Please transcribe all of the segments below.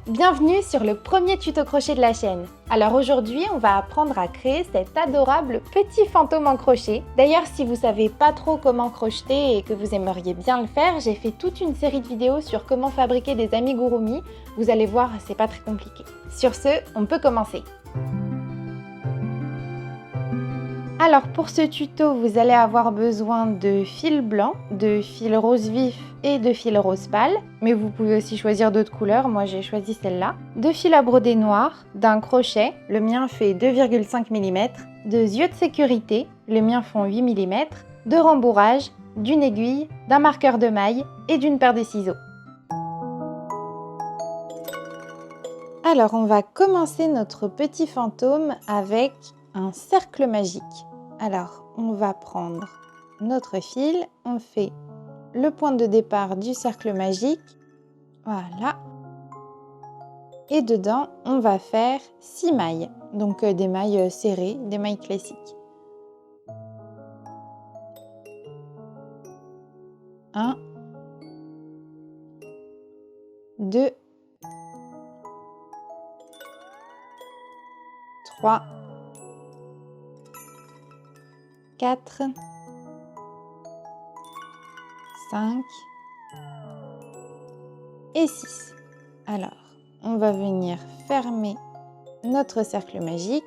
bienvenue sur le premier tuto crochet de la chaîne. Alors aujourd'hui, on va apprendre à créer cet adorable petit fantôme en crochet. D'ailleurs, si vous savez pas trop comment crocheter et que vous aimeriez bien le faire, j'ai fait toute une série de vidéos sur comment fabriquer des amigurumi. Vous allez voir, c'est pas très compliqué. Sur ce, on peut commencer. Alors pour ce tuto, vous allez avoir besoin de fil blanc, de fil rose vif et de fil rose pâle, mais vous pouvez aussi choisir d'autres couleurs, moi j'ai choisi celle-là, de fil à broder noir, d'un crochet, le mien fait 2,5 mm, de yeux de sécurité, le mien font 8 mm, de rembourrage, d'une aiguille, d'un marqueur de maille et d'une paire de ciseaux. Alors on va commencer notre petit fantôme avec un cercle magique. Alors, on va prendre notre fil, on fait le point de départ du cercle magique, voilà. Et dedans, on va faire 6 mailles, donc des mailles serrées, des mailles classiques. 1, 2, 3, 4, 5 et 6. Alors, on va venir fermer notre cercle magique.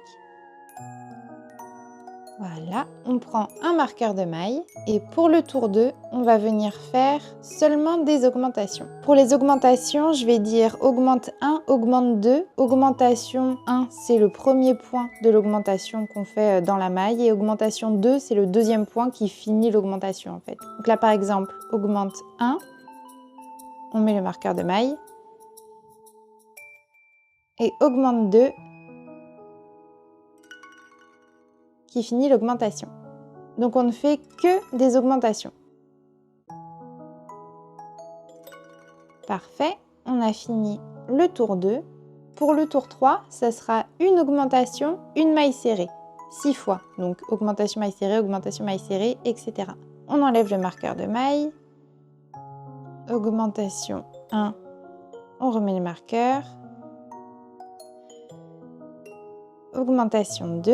Voilà, on prend un marqueur de maille et pour le tour 2, on va venir faire seulement des augmentations. Pour les augmentations, je vais dire augmente 1, augmente 2. Augmentation 1, c'est le premier point de l'augmentation qu'on fait dans la maille et augmentation 2, c'est le deuxième point qui finit l'augmentation en fait. Donc là par exemple, augmente 1, on met le marqueur de maille et augmente 2, qui finit l'augmentation. Donc on ne fait que des augmentations. Parfait, on a fini le tour 2. Pour le tour 3, ça sera une augmentation, une maille serrée, 6 fois. Donc augmentation maille serrée, etc. On enlève le marqueur de maille. Augmentation 1, on remet le marqueur. Augmentation 2.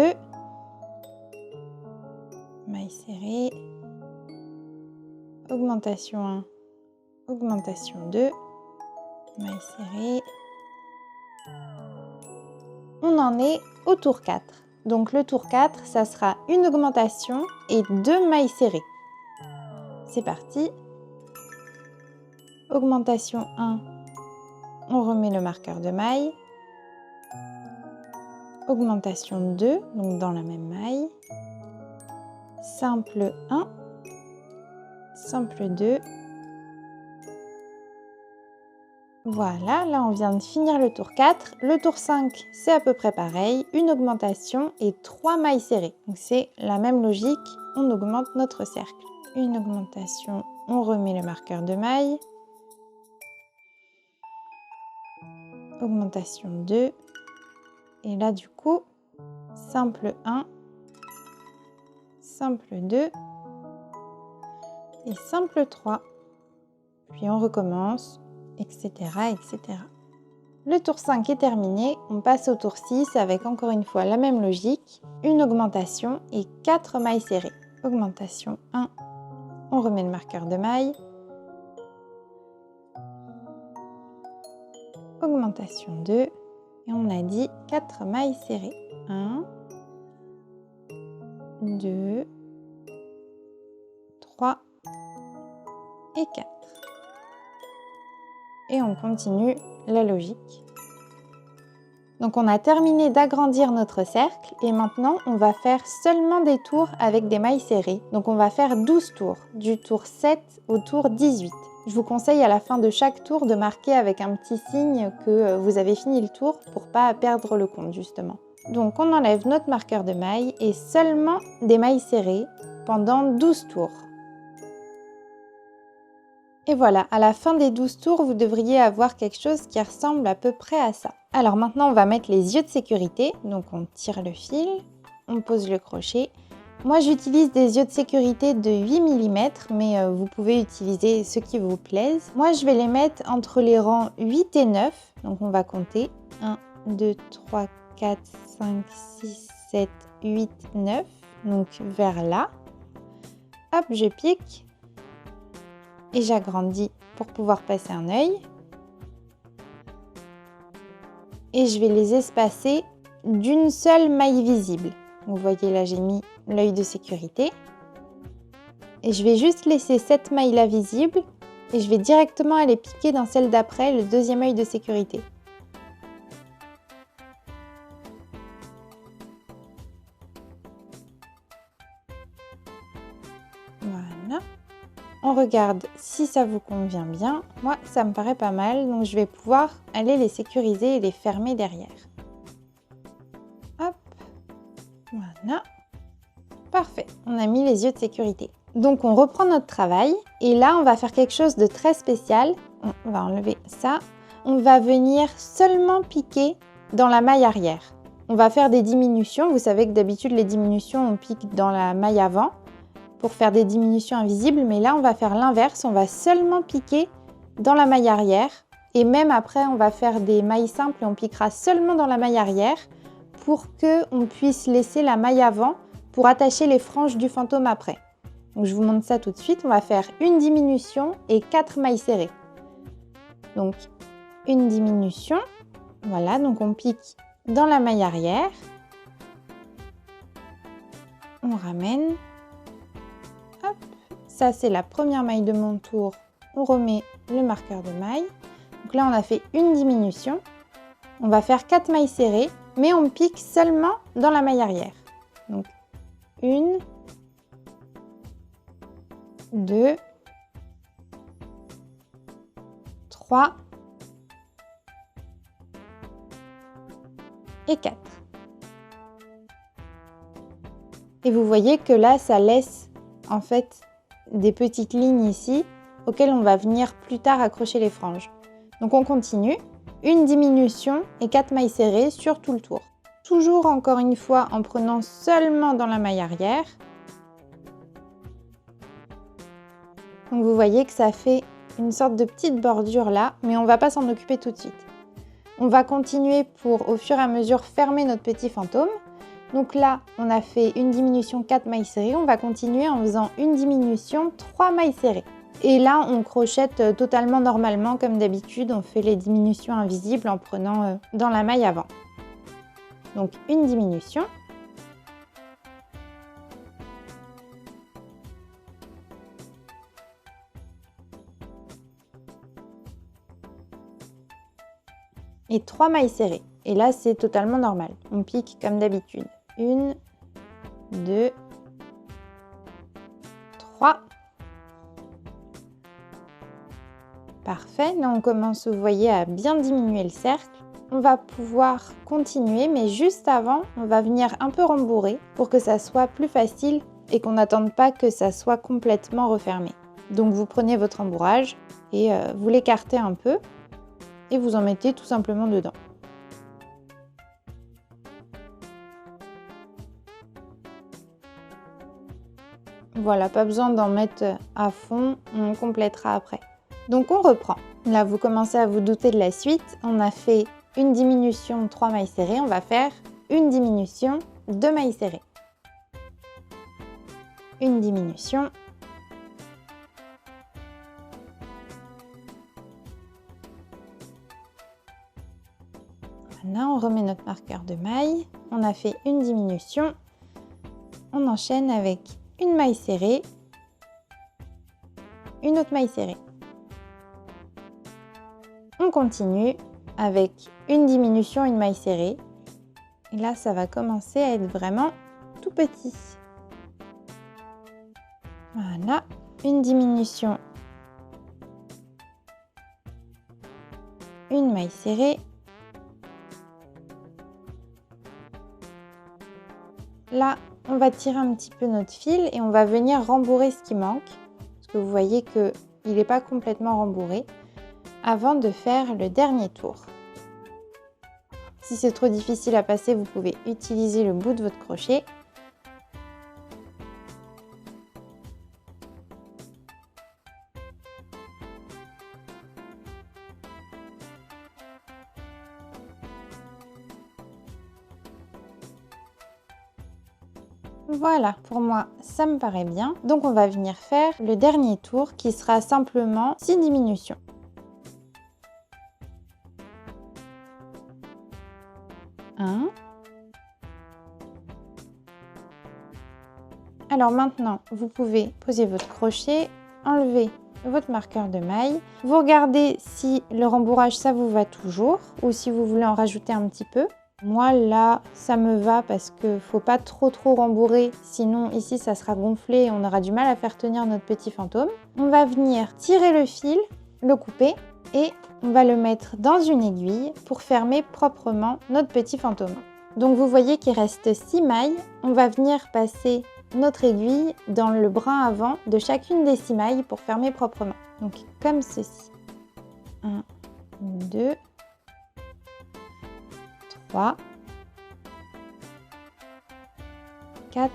Maille serrée, augmentation 1, augmentation 2, maille serrée. On en est au tour 4. Donc le tour 4, ça sera une augmentation et 2 mailles serrées. C'est parti. Augmentation 1, on remet le marqueur de maille. Augmentation 2, donc dans la même maille. Simple 1, simple 2. Voilà, là on vient de finir le tour 4. Le tour 5, c'est à peu près pareil. Une augmentation et 3 mailles serrées. Donc c'est la même logique, on augmente notre cercle. Une augmentation, on remet le marqueur de maille. Augmentation 2. Et là du coup, simple 1. Simple 2 et simple 3, puis on recommence, etc., etc. Le tour 5 est terminé, on passe au tour 6 avec encore une fois la même logique, une augmentation et 4 mailles serrées. Augmentation 1, on remet le marqueur de maille. Augmentation 2 et on a dit 4 mailles serrées. 1, 2, 3 et 4. Et on continue la logique. Donc on a terminé d'agrandir notre cercle et maintenant on va faire seulement des tours avec des mailles serrées. Donc on va faire 12 tours, du tour 7 au tour 18. Je vous conseille à la fin de chaque tour de marquer avec un petit signe que vous avez fini le tour pour ne pas perdre le compte justement. Donc on enlève notre marqueur de maille et seulement des mailles serrées pendant 12 tours. Et voilà, à la fin des 12 tours, vous devriez avoir quelque chose qui ressemble à peu près à ça. Alors maintenant, on va mettre les yeux de sécurité. Donc on tire le fil, on pose le crochet Moi j'utilise des yeux de sécurité de 8 mm, mais vous pouvez utiliser ceux qui vous plaisent. Moi je vais les mettre entre les rangs 8 et 9, donc on va compter 1, 2, 3, 4, 5, 6, 7, 8, 9, donc vers là. Hop, je pique et j'agrandis pour pouvoir passer un œil. Et je vais les espacer d'une seule maille visible. Vous voyez là, j'ai mis l'œil de sécurité. Et je vais juste laisser cette maille-là visible et je vais directement aller piquer dans celle d'après, le deuxième œil de sécurité. Voilà. On regarde si ça vous convient bien. Moi, ça me paraît pas mal, donc je vais pouvoir aller les sécuriser et les fermer derrière. Hop, voilà. Parfait, on a mis les yeux de sécurité. Donc on reprend notre travail et là on va faire quelque chose de très spécial. On va enlever ça. On va venir seulement piquer dans la maille arrière. On va faire des diminutions. Vous savez que d'habitude les diminutions on pique dans la maille avant pour faire des diminutions invisibles, mais là on va faire l'inverse. On va seulement piquer dans la maille arrière et même après on va faire des mailles simples et on piquera seulement dans la maille arrière pour qu'on puisse laisser la maille avant pour attacher les franges du fantôme après. Donc je vous montre ça tout de suite. On va faire une diminution et 4 mailles serrées. Donc une diminution, voilà, donc on pique dans la maille arrière. On ramène. Hop, ça c'est la première maille de mon tour. On remet le marqueur de maille. Donc là on a fait une diminution. On va faire 4 mailles serrées, mais on pique seulement dans la maille arrière. Donc 1, 2, 3 et 4. Et vous voyez que là, ça laisse en fait des petites lignes ici auxquelles on va venir plus tard accrocher les franges. Donc on continue, une diminution et 4 mailles serrées sur tout le tour. Toujours encore une fois en prenant seulement dans la maille arrière. Donc vous voyez que ça fait une sorte de petite bordure là, mais on ne va pas s'en occuper tout de suite. On va continuer pour au fur et à mesure fermer notre petit fantôme. Donc là, on a fait une diminution 4 mailles serrées, on va continuer en faisant une diminution 3 mailles serrées. Et là, on crochette totalement normalement comme d'habitude, on fait les diminutions invisibles en prenant dans la maille avant. Donc une diminution. Et 3 mailles serrées. Et là, c'est totalement normal. On pique comme d'habitude. 1, 2, 3. Parfait. Là, on commence, vous voyez, à bien diminuer le cercle. On va pouvoir continuer, mais juste avant, on va venir un peu rembourrer pour que ça soit plus facile et qu'on n'attende pas que ça soit complètement refermé. Donc, vous prenez votre rembourrage et vous l'écartez un peu. Et vous en mettez tout simplement dedans. Voilà, pas besoin d'en mettre à fond, on complétera après. Donc on reprend. Là, vous commencez à vous douter de la suite. On a fait une diminution 3 mailles serrées, on va faire une diminution 2 mailles serrées. Une diminution. Là, on remet notre marqueur de maille. On a fait une diminution. On enchaîne avec une maille serrée, une autre maille serrée. On continue avec une diminution, une maille serrée. Et là, ça va commencer à être vraiment tout petit. Voilà, une diminution, une maille serrée. Là, on va tirer un petit peu notre fil et on va venir rembourrer ce qui manque. Parce que vous voyez qu'il n'est pas complètement rembourré avant de faire le dernier tour. Si c'est trop difficile à passer, vous pouvez utiliser le bout de votre crochet. Voilà, pour moi, ça me paraît bien. Donc, on va venir faire le dernier tour qui sera simplement 6 diminutions. 1. Alors maintenant, vous pouvez poser votre crochet, enlever votre marqueur de maille. Vous regardez si le rembourrage, ça vous va toujours ou si vous voulez en rajouter un petit peu. Moi, là, ça me va parce qu'il ne faut pas trop rembourrer. Sinon, ici, ça sera gonflé et on aura du mal à faire tenir notre petit fantôme. On va venir tirer le fil, le couper et on va le mettre dans une aiguille pour fermer proprement notre petit fantôme. Donc, vous voyez qu'il reste 6 mailles. On va venir passer notre aiguille dans le brin avant de chacune des 6 mailles pour fermer proprement. Donc comme ceci. 1, 2, 3, 4,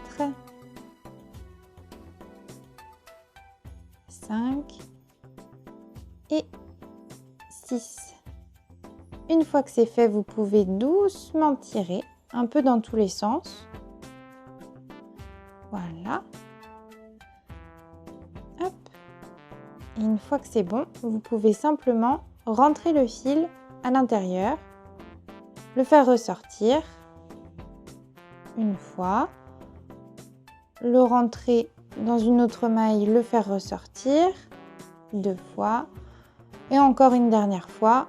5 et 6. Une fois que c'est fait, vous pouvez doucement tirer un peu dans tous les sens. Voilà. Hop. Et une fois que c'est bon, vous pouvez simplement rentrer le fil à l'intérieur, le faire ressortir une fois, le rentrer dans une autre maille, le faire ressortir 2 fois et encore une dernière fois.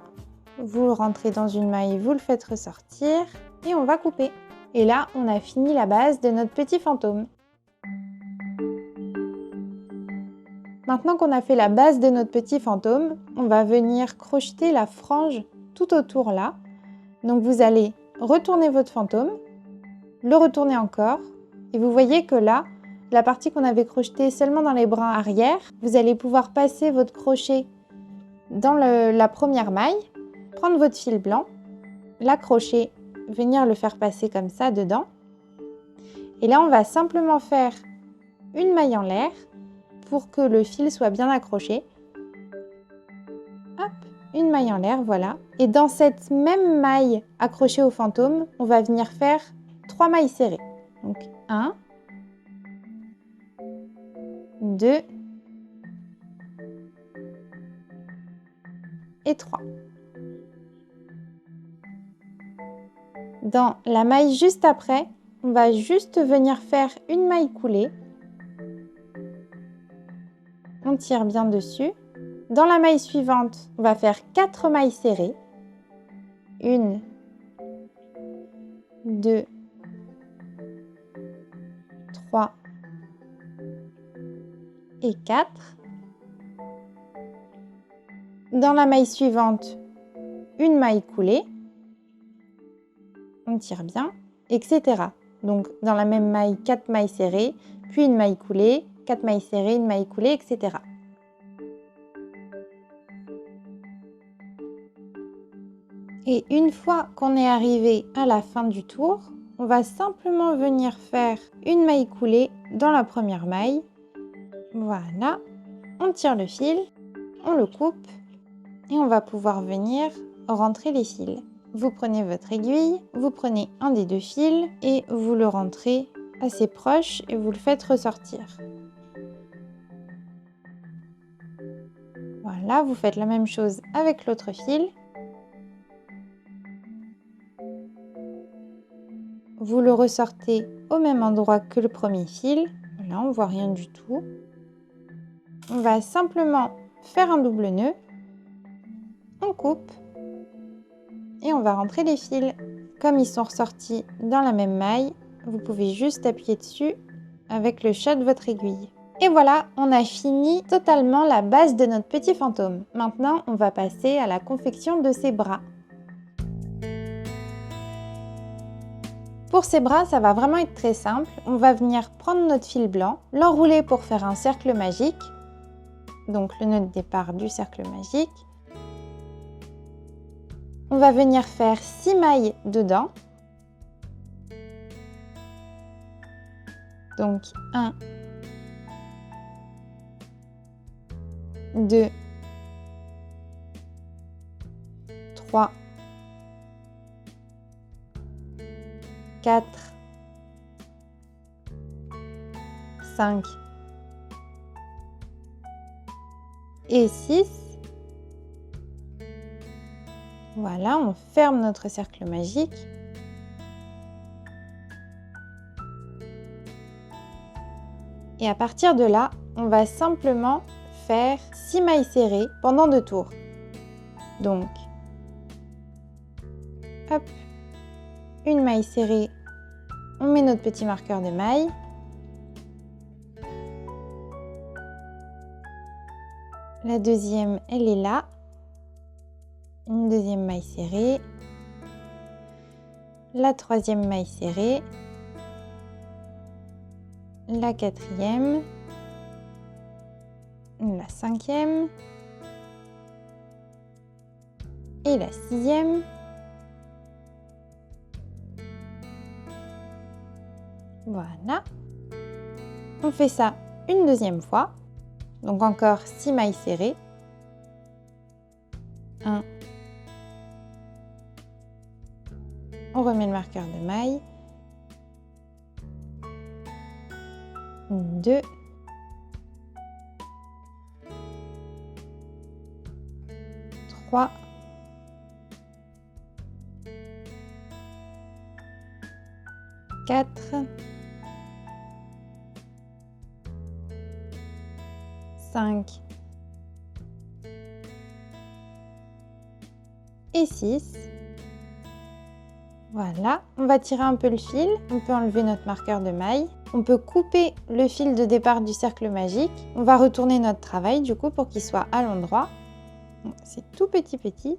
Vous le rentrez dans une maille, vous le faites ressortir et on va couper. Et là, on a fini la base de notre petit fantôme. Maintenant qu'on a fait la base de notre petit fantôme, on va venir crocheter la frange tout autour là. Donc vous allez retourner votre fantôme, le retourner encore. Et vous voyez que là, la partie qu'on avait crochetée seulement dans les brins arrière, vous allez pouvoir passer votre crochet dans la première maille, prendre votre fil blanc, l'accrocher, venir le faire passer comme ça dedans. Et là, on va simplement faire une maille en l'air pour que le fil soit bien accroché. Hop, une maille en l'air, voilà. Et dans cette même maille accrochée au fantôme, on va venir faire 3 mailles serrées. Donc 1, 2 et 3. Dans la maille juste après, on va juste venir faire une maille coulée. On tire bien dessus. Dans la maille suivante, on va faire 4 mailles serrées. 1, 2, 3 et 4. Dans la maille suivante, une maille coulée. On tire bien, etc. Donc dans la même maille, 4 mailles serrées, puis une maille coulée, 4 mailles serrées, une maille coulée, etc. Et une fois qu'on est arrivé à la fin du tour, on va simplement venir faire une maille coulée dans la première maille. Voilà, on tire le fil, on le coupe et on va pouvoir venir rentrer les fils. Vous prenez votre aiguille, vous prenez un des 2 fils et vous le rentrez assez proche et vous le faites ressortir. Voilà, vous faites la même chose avec l'autre fil. Vous le ressortez au même endroit que le premier fil. Là, on ne voit rien du tout. On va simplement faire un double nœud. On coupe. Et on va rentrer les fils. Comme ils sont ressortis dans la même maille, vous pouvez juste appuyer dessus avec le chat de votre aiguille. Et voilà, on a fini totalement la base de notre petit fantôme. Maintenant, on va passer à la confection de ses bras. Pour ces bras, ça va vraiment être très simple. On va venir prendre notre fil blanc, l'enrouler pour faire un cercle magique. Donc le nœud de départ du cercle magique. On va venir faire 6 mailles dedans. Donc 1, 2, 3, 4, 5 et 6. Voilà, on ferme notre cercle magique. Et à partir de là, on va simplement faire 6 mailles serrées pendant 2 tours. Donc, hop, une maille serrée, on met notre petit marqueur de maille. La deuxième, elle est là. Une deuxième maille serrée. La troisième maille serrée. La quatrième. La cinquième. Et la sixième. Voilà. On fait ça une deuxième fois. Donc encore 6 mailles serrées. 1. On remet le marqueur de maille. 2. 3. 4. 5 et 6. Voilà, on va tirer un peu le fil, on peut enlever notre marqueur de maille, on peut couper le fil de départ du cercle magique, on va retourner notre travail du coup pour qu'il soit à l'endroit. C'est tout petit.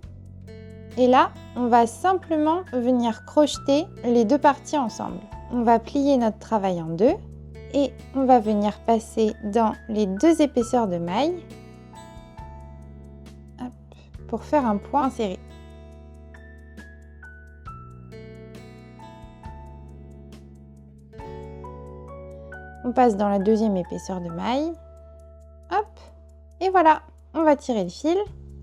Et là, on va simplement venir crocheter les deux parties ensemble. On va plier notre travail en deux et on va venir passer dans les deux épaisseurs de maille pour faire un point serré. On passe dans la deuxième épaisseur de maille. Hop, et voilà, on va tirer le fil.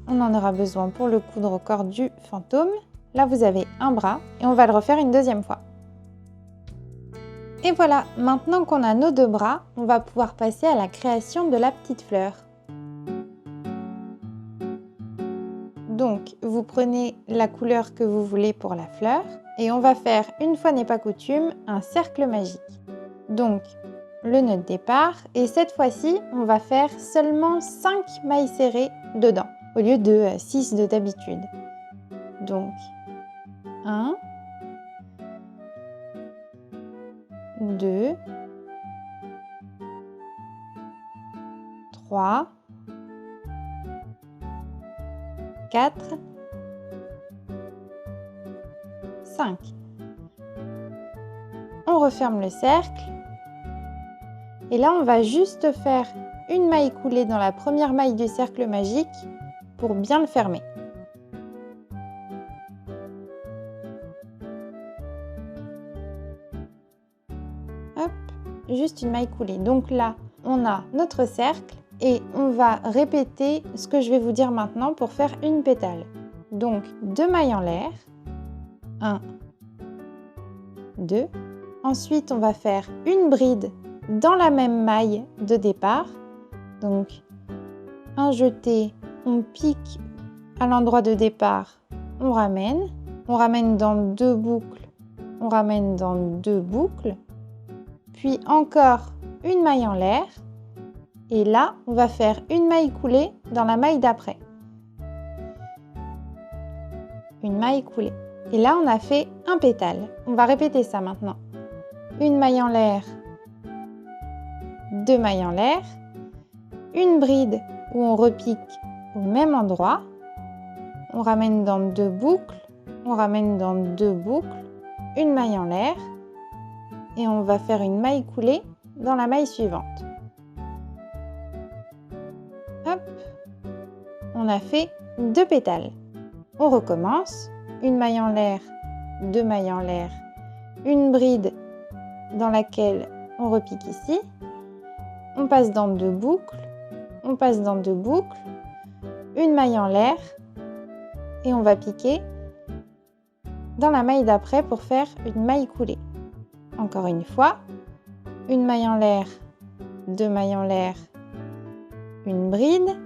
On en aura besoin pour le coudre au corps du fantôme. Là, vous avez un bras et on va le refaire une deuxième fois. Et voilà, maintenant qu'on a nos deux bras, on va pouvoir passer à la création de la petite fleur. Donc, vous prenez la couleur que vous voulez pour la fleur et on va faire, une fois n'est pas coutume, un cercle magique. Donc, le nœud de départ et cette fois-ci, on va faire seulement 5 mailles serrées dedans au lieu de 6 de d'habitude. Donc, 1, 2, 3, 4, 5. On referme le cercle. Et là, on va juste faire une maille coulée dans la première maille du cercle magique pour bien le fermer. Hop, juste une maille coulée. Donc là, on a notre cercle et on va répéter ce que je vais vous dire maintenant pour faire une pétale. Donc, 2 mailles en l'air. 1, 2. Ensuite, on va faire une bride dans la même maille de départ. Donc, un jeté, on pique à l'endroit de départ, on ramène dans 2 boucles, on ramène dans 2 boucles, puis encore une maille en l'air, et là, on va faire une maille coulée dans la maille d'après. Une maille coulée. Et là, on a fait un pétale. On va répéter ça maintenant. Une maille en l'air, 2 mailles en l'air, une bride où on repique au même endroit, on ramène dans 2 boucles, on ramène dans 2 boucles, une maille en l'air et on va faire une maille coulée dans la maille suivante. Hop, on a fait 2 pétales. On recommence, une maille en l'air, 2 mailles en l'air, une bride dans laquelle on repique ici, on passe dans 2 boucles, on passe dans 2 boucles, une maille en l'air et on va piquer dans la maille d'après pour faire une maille coulée. Encore une fois, une maille en l'air, 2 mailles en l'air, une bride,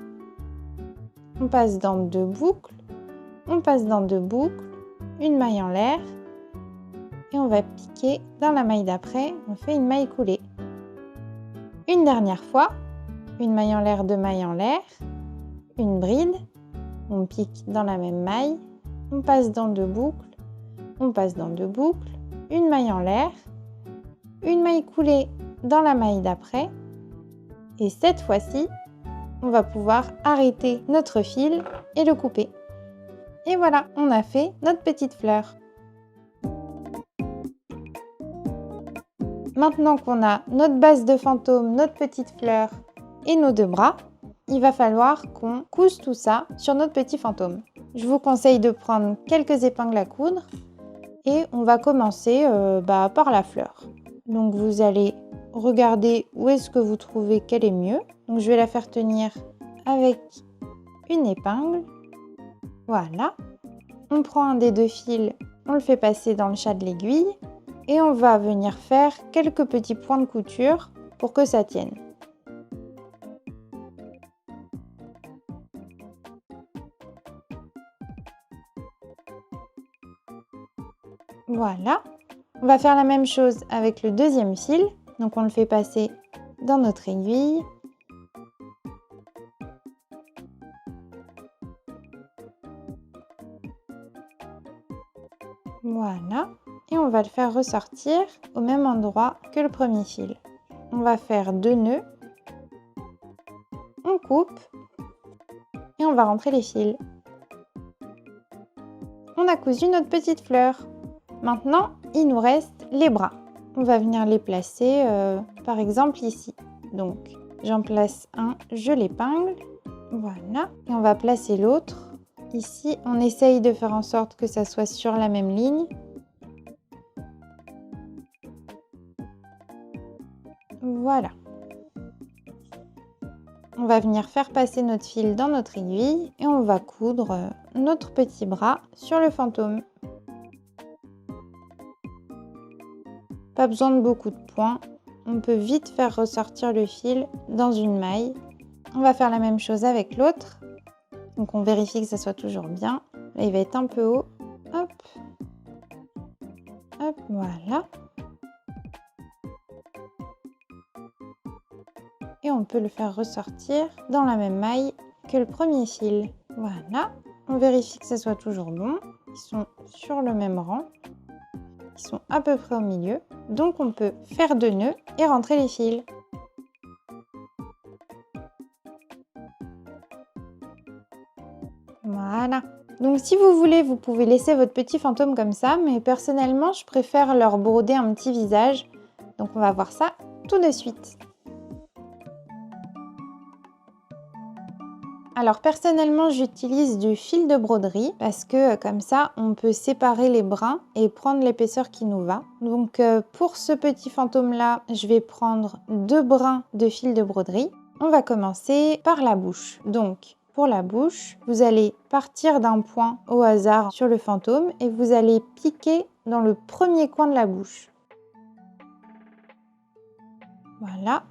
on passe dans 2 boucles, on passe dans 2 boucles, une maille en l'air et on va piquer dans la maille d'après, on fait une maille coulée. Une dernière fois, une maille en l'air, 2 mailles en l'air, une bride, on pique dans la même maille, on passe dans 2 boucles, on passe dans 2 boucles, une maille en l'air, une maille coulée dans la maille d'après et cette fois-ci, on va pouvoir arrêter notre fil et le couper. Et voilà, on a fait notre petite fleur. Maintenant qu'on a notre base de fantôme, notre petite fleur et nos 2 bras, il va falloir qu'on couse tout ça sur notre petit fantôme. Je vous conseille de prendre quelques épingles à coudre et on va commencer par la fleur. Donc vous allez regarder où est-ce que vous trouvez qu'elle est mieux. Donc je vais la faire tenir avec une épingle. Voilà. On prend un des 2 fils, on le fait passer dans le chat de l'aiguille et on va venir faire quelques petits points de couture pour que ça tienne. Voilà. On va faire la même chose avec le 2e fil. Donc on le fait passer dans notre aiguille. Voilà. Et on va le faire ressortir au même endroit que le 1er fil. On va faire 2 nœuds. On coupe. Et on va rentrer les fils. On a cousu notre petite fleur. Maintenant, il nous reste les bras. On va venir les placer, par exemple ici. Donc, j'en place un, je l'épingle. Voilà. Et on va placer l'autre. Ici, on essaye de faire en sorte que ça soit sur la même ligne. Voilà. On va venir faire passer notre fil dans notre aiguille et on va coudre notre petit bras sur le fantôme. Pas besoin de beaucoup de points, on peut vite faire ressortir le fil dans une maille. On va faire la même chose avec l'autre. Donc on vérifie que ça soit toujours bien. Là il va être un peu haut. Hop. Hop, voilà. Et on peut le faire ressortir dans la même maille que le 1er fil. Voilà. On vérifie que ça soit toujours bon. Ils sont sur le même rang. Ils sont à peu près au milieu. Donc on peut faire 2 nœuds et rentrer les fils. Voilà. Donc si vous voulez, vous pouvez laisser votre petit fantôme comme ça, mais personnellement, je préfère leur broder un petit visage. Donc on va voir ça tout de suite. Alors personnellement, j'utilise du fil de broderie parce que comme ça, on peut séparer les brins et prendre l'épaisseur qui nous va. Donc pour ce petit fantôme-là, je vais prendre 2 brins de fil de broderie. On va commencer par la bouche. Donc pour la bouche, vous allez partir d'un point au hasard sur le fantôme et vous allez piquer dans le premier coin de la bouche. Voilà,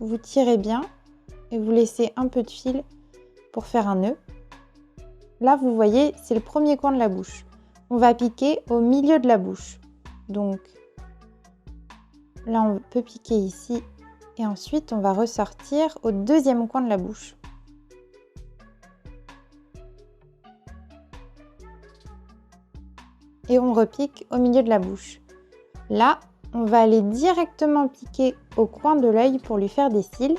vous tirez bien et vous laissez un peu de fil pour faire un nœud. Là, vous voyez, c'est le premier coin de la bouche. On va piquer au milieu de la bouche. Donc, là, on peut piquer ici. Et ensuite, on va ressortir au 2e coin de la bouche. Et on repique au milieu de la bouche. Là, on va aller directement piquer au coin de l'œil pour lui faire des cils.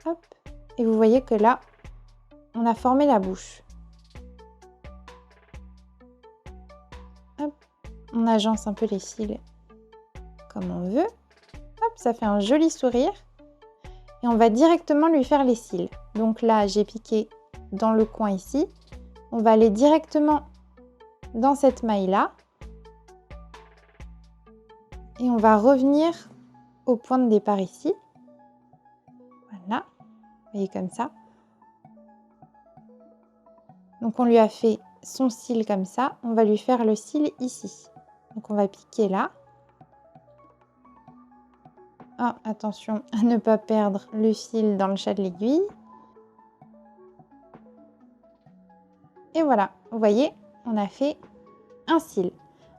Hop. Et vous voyez que là, on a formé la bouche. Hop. On agence un peu les cils comme on veut. Hop, ça fait un joli sourire. Et on va directement lui faire les cils. Donc là, j'ai piqué dans le coin ici. On va aller directement dans cette maille-là. Et on va revenir au point de départ ici. Voilà. Vous voyez comme ça. Donc on lui a fait son cil comme ça. On va lui faire le cil ici. Donc on va piquer là. Ah, attention à ne pas perdre le fil dans le chat de l'aiguille. Et voilà, vous voyez, on a fait un cil.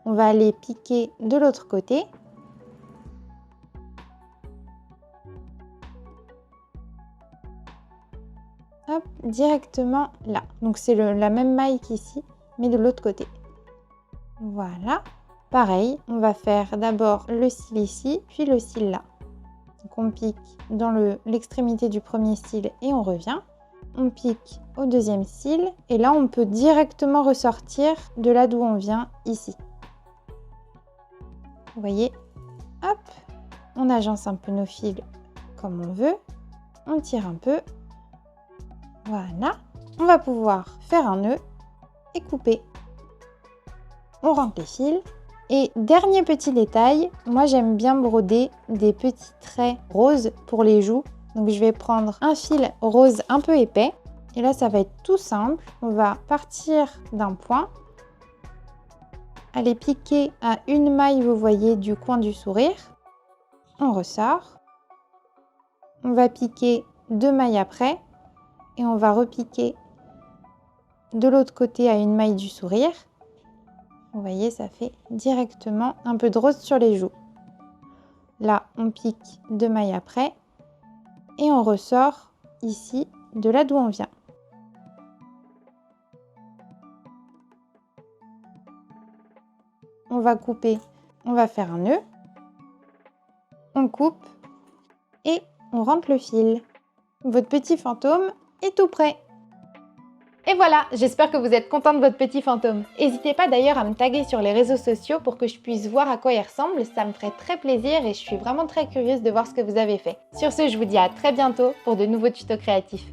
On va aller piquer de l'autre côté. Hop, directement là. Donc c'est la même maille qu'ici, mais de l'autre côté. Voilà. Pareil, on va faire d'abord le cil ici, puis le cil là. Donc on pique dans l'extrémité du premier cil et on revient. On pique au deuxième cil et là on peut directement ressortir de là d'où on vient ici. Vous voyez, hop, on agence un peu nos fils comme on veut, on tire un peu, voilà, on va pouvoir faire un nœud et couper. On rentre les fils et dernier petit détail, moi j'aime bien broder des petits traits roses pour les joues. Donc je vais prendre un fil rose un peu épais et là ça va être tout simple. On va partir d'un point, aller piquer à une maille, vous voyez, du coin du sourire. On ressort. On va piquer 2 mailles après et on va repiquer de l'autre côté à une maille du sourire. Vous voyez, ça fait directement un peu de rose sur les joues. Là, on pique 2 mailles après et on ressort ici de là d'où on vient. On va couper, on va faire un nœud, on coupe et on rentre le fil. Votre petit fantôme est tout prêt. Et voilà, j'espère que vous êtes content de votre petit fantôme. N'hésitez pas d'ailleurs à me taguer sur les réseaux sociaux pour que je puisse voir à quoi il ressemble, ça me ferait très plaisir et je suis vraiment très curieuse de voir ce que vous avez fait. Sur ce, je vous dis à très bientôt pour de nouveaux tutos créatifs.